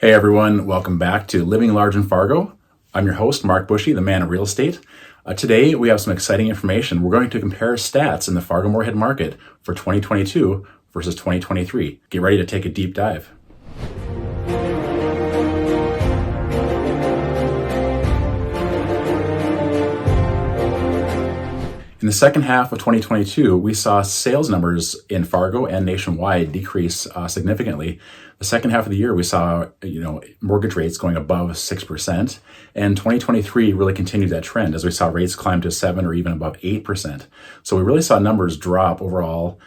Hey everyone, welcome back to Living Large in Fargo. I'm your host, Mark Bushy, the man of real estate. Today we have some exciting information. We're going to compare stats in the Fargo Moorhead market for 2022 versus 2023. Get ready to take a deep dive. In the second half of 2022, we saw sales numbers in Fargo and nationwide decrease significantly. The second half of the year, we saw mortgage rates going above 6%, and 2023 really continued that trend as we saw rates climb to 7 or even above 8%. So we really saw numbers drop overall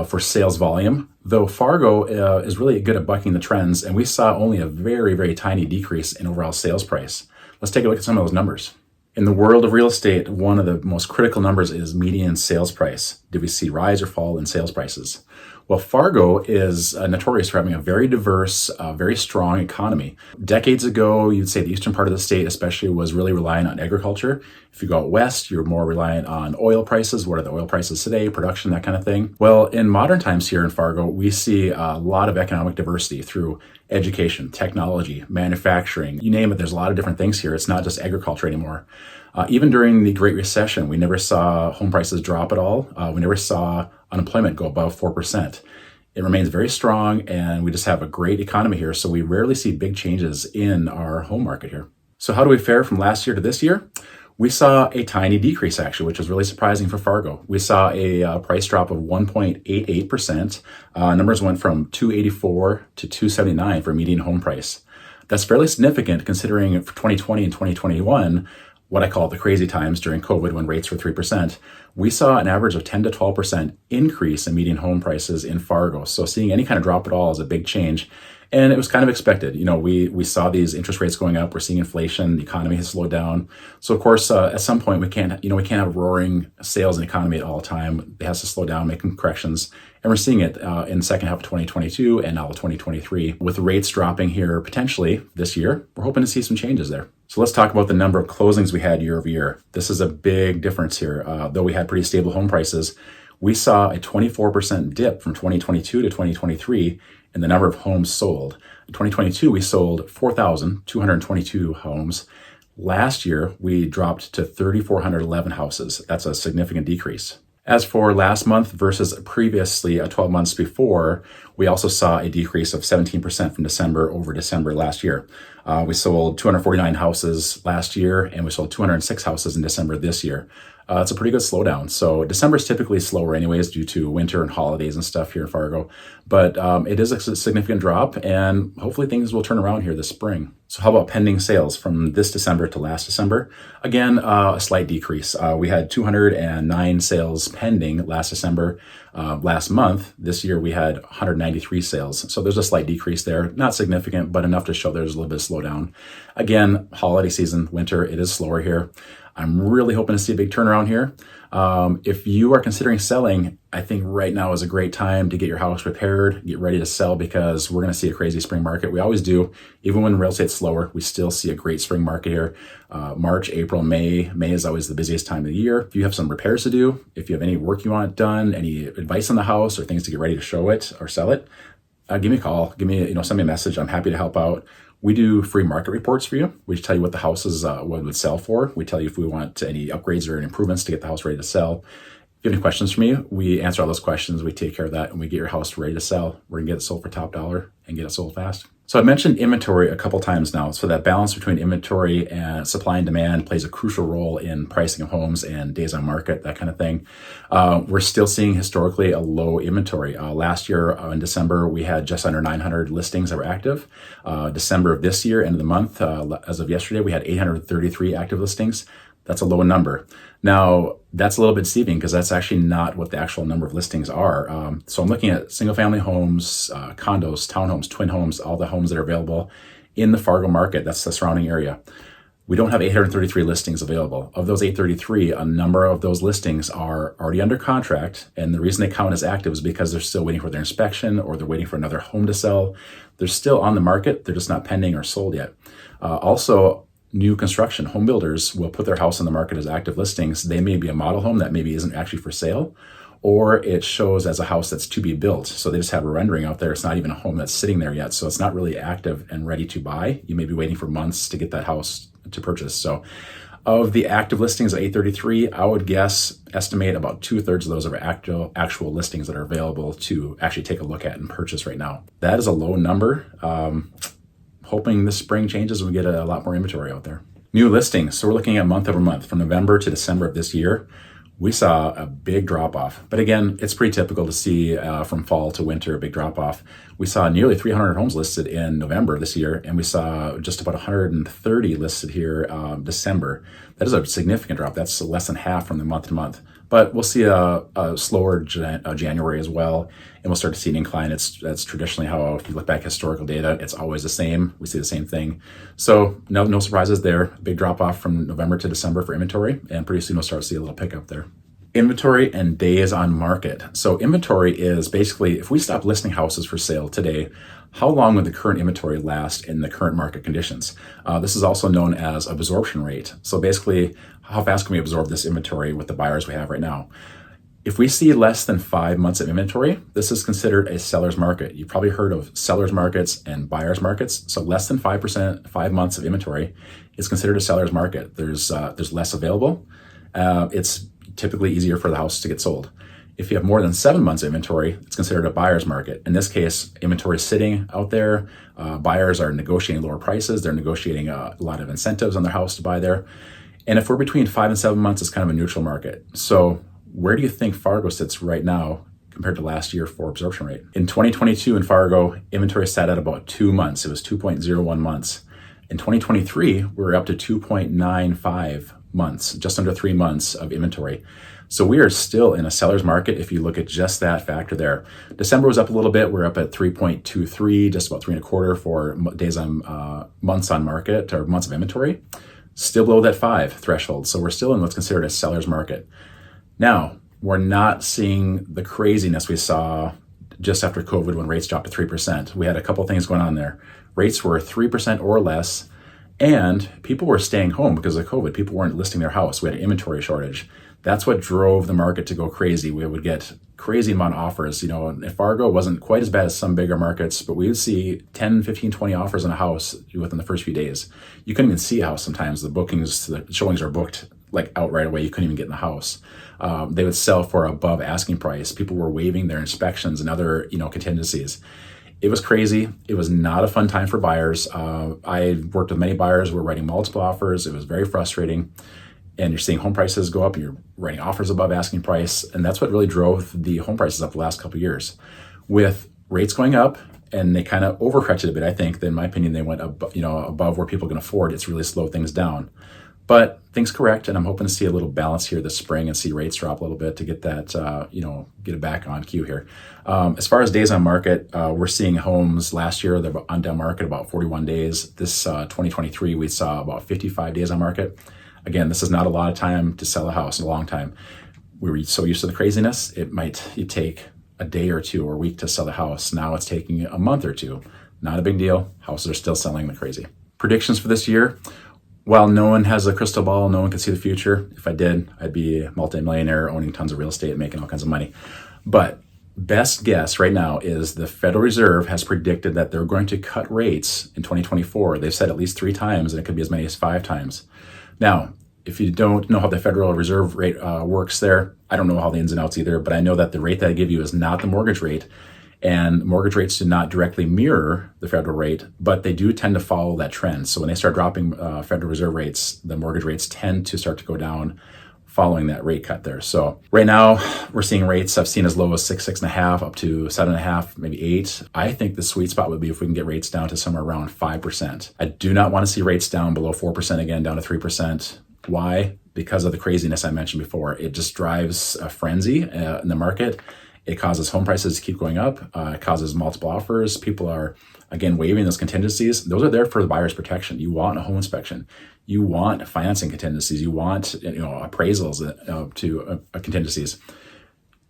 for sales volume, though Fargo is really good at bucking the trends, and we saw only a very, very tiny decrease in overall sales price. Let's take a look at some of those numbers. In the world of real estate, one of the most critical numbers is median sales price. Did we see rise or fall in sales prices? Well, Fargo is notorious for having a very diverse, very strong economy. Decades ago, you'd say the eastern part of the state especially was really reliant on agriculture. If you go out west, you're more reliant on oil prices. What are the oil prices today? Production, that kind of thing. Well, in modern times here in Fargo, we see a lot of economic diversity through education, technology, manufacturing, you name it. There's a lot of different things here. It's not just agriculture anymore. Even during the Great Recession, we never saw home prices drop at all. We never saw unemployment go above 4%. It remains very strong, and we just have a great economy here, so we rarely see big changes in our home market here. So how do we fare from last year to this year? We saw a tiny decrease, actually, which was really surprising for Fargo. We saw a price drop of 1.88%. Numbers went from $284 to $279 for median home price. That's fairly significant considering for 2020 and 2021, what I call the crazy times during COVID when rates were 3%, we saw an average of 10 to 12% increase in median home prices in Fargo. So seeing any kind of drop at all is a big change. And it was kind of expected. We saw these interest rates going up. We're seeing inflation. The economy has slowed down. So of course, at some point we can't have roaring sales and economy at all time. It has to slow down, making corrections. And we're seeing it in the second half of 2022 and now 2023. With rates dropping here potentially this year, we're hoping to see some changes there. So let's talk about the number of closings we had year over year. This is a big difference here. Though we had pretty stable home prices, we saw a 24% dip from 2022 to 2023 in the number of homes sold. In 2022, we sold 4,222 homes. Last year, we dropped to 3,411 houses. That's a significant decrease. As for last month versus previously 12 months before, we also saw a decrease of 17% from December over December last year. We sold 249 houses last year, and we sold 206 houses in December this year. It's a pretty good slowdown. So December is typically slower anyways due to winter and holidays and stuff here in Fargo. But it is a significant drop, and hopefully things will turn around here this spring. So how about pending sales from this December to last December? Again, a slight decrease. We had 209 sales pending last December. Last month, this year, we had 193 sales. So there's a slight decrease there. Not significant, but enough to show there's a little bit of slowdown. Again, holiday season, winter, it is slower here. I'm really hoping to see a big turnaround here. If you are considering selling, I think right now is a great time to get your house prepared, get ready to sell, because we're going to see a crazy spring market. We always do. Even when real estate's slower, we still see a great spring market here. March, April, May. May is always the busiest time of the year. If you have some repairs to do, if you have any work you want done, any advice on the house or things to get ready to show it or sell it, give me a call. Send me a message. I'm happy to help out. We do free market reports for you. We tell you what the houses would sell for. We tell you if we want any upgrades or improvements to get the house ready to sell. If you have any questions for me, we answer all those questions. We take care of that, and we get your house ready to sell. We're going to get it sold for top dollar and get it sold fast. So I mentioned inventory a couple times now. So that balance between inventory and supply and demand plays a crucial role in pricing of homes and days on market, that kind of thing. We're still seeing historically a low inventory. Last year in December, we had just under 900 listings that were active. December of this year, end of the month, as of yesterday, we had 833 active listings. That's a low number. Now, that's a little bit deceiving because that's actually not what the actual number of listings are. So I'm looking at single family homes, condos, townhomes, twin homes, all the homes that are available in the Fargo market. That's the surrounding area. We don't have 833 listings available. Of those 833, a number of those listings are already under contract. And the reason they count as active is because they're still waiting for their inspection or they're waiting for another home to sell. They're still on the market. They're just not pending or sold yet. Also, new construction home builders will put their house on the market as active listings. They may be a model home that maybe isn't actually for sale, or it shows as a house that's to be built. So they just have a rendering out there. It's not even a home that's sitting there yet. So it's not really active and ready to buy. You may be waiting for months to get that house to purchase. So of the active listings at 833, I would estimate about 2/3 of those are actual listings that are available to actually take a look at and purchase right now. That is a low number. Hoping this spring changes and we get a lot more inventory out there. New listings. So we're looking at month over month from November to December of this year. We saw a big drop off. But again, it's pretty typical to see from fall to winter a big drop off. We saw nearly 300 homes listed in November this year, and we saw just about 130 listed here December. That is a significant drop. That's less than half from the month to month. But we'll see a slower January as well, and we'll start to see an incline. That's traditionally how, if you look back historical data, it's always the same. We see the same thing. So no surprises there. Big drop off from November to December for inventory, and pretty soon we'll start to see a little pickup there. Inventory and days on market. So inventory is basically, if we stop listing houses for sale today, how long would the current inventory last in the current market conditions? This is also known as absorption rate. So basically, how fast can we absorb this inventory with the buyers we have right now? If we see less than 5 months of inventory, this is considered a seller's market. You've probably heard of seller's markets and buyer's markets. So less than 5 months of inventory is considered a seller's market. There's less available. It's typically easier for the house to get sold. If you have more than 7 months of inventory, it's considered a buyer's market. In this case, inventory is sitting out there. Buyers are negotiating lower prices. They're negotiating a lot of incentives on their house to buy there. And if we're between 5 and 7 months, it's kind of a neutral market. So where do you think Fargo sits right now compared to last year for absorption rate? In 2022 in Fargo, inventory sat at about 2 months. It was 2.01 months. In 2023, we were up to 2.95 months, just under 3 months of inventory. So we are still in a seller's market if you look at just that factor there. December was up a little bit. We're up at 3.23, just about 3.25 for days on months on market or months of inventory. Still below that 5 threshold. So we're still in what's considered a seller's market. Now, we're not seeing the craziness we saw just after COVID when rates dropped to 3%. We had a couple things going on there. Rates were 3% or less, and people were staying home because of COVID. People weren't listing their house. We had an inventory shortage. That's what drove the market to go crazy. We would get crazy amount of offers. Fargo wasn't quite as bad as some bigger markets, but we would see 10, 15, 20 offers on a house within the first few days. You couldn't even see a house sometimes. The showings are booked like out right away. You couldn't even get in the house. They would sell for above asking price. People were waiving their inspections and other, contingencies. It was crazy. It was not a fun time for buyers. I worked with many buyers who were writing multiple offers. It was very frustrating. And you're seeing home prices go up and you're writing offers above asking price. And that's what really drove the home prices up the last couple of years. With rates going up, and they kind of overcorrected a bit, I think. In my opinion, they went above where people can afford. It's really slowed things down. But things correct, and I'm hoping to see a little balance here this spring and see rates drop a little bit to get that, get it back on cue here. As far as days on market, we're seeing homes last year, they're on down market about 41 days. This 2023, we saw about 55 days on market. Again, this is not a lot of time to sell a house in a long time. We were so used to the craziness, it take a day or two or a week to sell the house. Now it's taking a month or two. Not a big deal. Houses are still selling like crazy. Predictions for this year. While no one has a crystal ball, no one can see the future. If I did, I'd be a multimillionaire owning tons of real estate and making all kinds of money. But best guess right now is the Federal Reserve has predicted that they're going to cut rates in 2024. They've said at least 3 times, and it could be as many as 5 times. Now, if you don't know how the Federal Reserve rate works there, I don't know how the ins and outs either, but I know that the rate that I give you is not the mortgage rate. And mortgage rates do not directly mirror the federal rate, but they do tend to follow that trend. So when they start dropping Federal Reserve rates, the mortgage rates tend to start to go down following that rate cut there. So right now we're seeing rates I've seen as low as 6.5 up to 7.5, maybe 8. I think the sweet spot would be if we can get rates down to somewhere around 5%. I do not want to see rates down below 4% again, down to 3%. Why? Because of the craziness I mentioned before. It just drives a frenzy in the market. It causes home prices to keep going up. It causes multiple offers. People are, again, waiving those contingencies. Those are there for the buyer's protection. You want a home inspection. You want financing contingencies. You want appraisals to contingencies.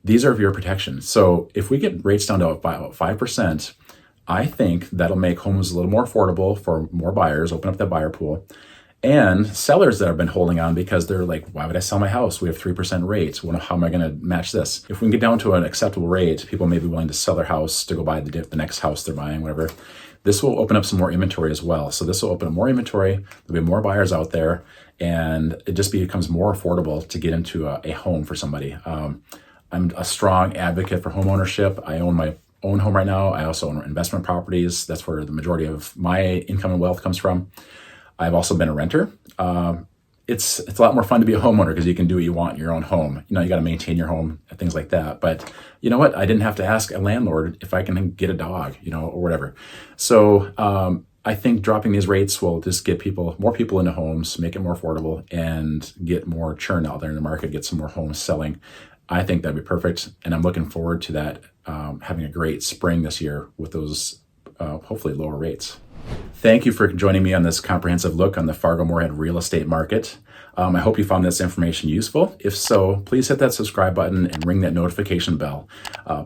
These are for your protection. So if we get rates down to about 5%, I think that'll make homes a little more affordable for more buyers, open up that buyer pool. And sellers that have been holding on because they're like, why would I sell my house? We have 3% rates. Well, how am I going to match this? If we can get down to an acceptable rate, people may be willing to sell their house to go buy the next house they're buying, whatever. This will open up some more inventory as well. So this will open up more inventory. There'll be more buyers out there, and it just becomes more affordable to get into a home for somebody. I'm a strong advocate for home ownership. I own my own home right now. I also own investment properties. That's where the majority of my income and wealth comes from. I've also been a renter. It's a lot more fun to be a homeowner because you can do what you want in your own home. You got to maintain your home and things like that. But you know what? I didn't have to ask a landlord if I can get a dog, or whatever. So I think dropping these rates will just get more people into homes, make it more affordable, and get more churn out there in the market, get some more homes selling. I think that'd be perfect. And I'm looking forward to that, having a great spring this year with those hopefully lower rates. Thank you for joining me on this comprehensive look on the Fargo Moorhead real estate market. I hope you found this information useful. If so, please hit that subscribe button and ring that notification bell.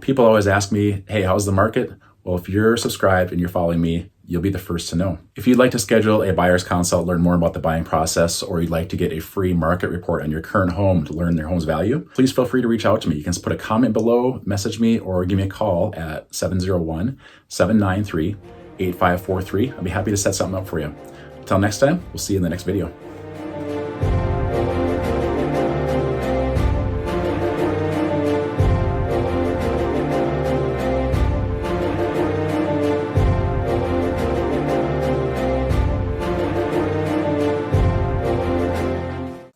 People always ask me, hey, how's the market? Well, if you're subscribed and you're following me, you'll be the first to know. If you'd like to schedule a buyer's consult, learn more about the buying process, or you'd like to get a free market report on your current home to learn their home's value, please feel free to reach out to me. You can put a comment below, message me, or give me a call at 701-793-8543. I'd be happy to set something up for you. Until next time, we'll see you in the next video.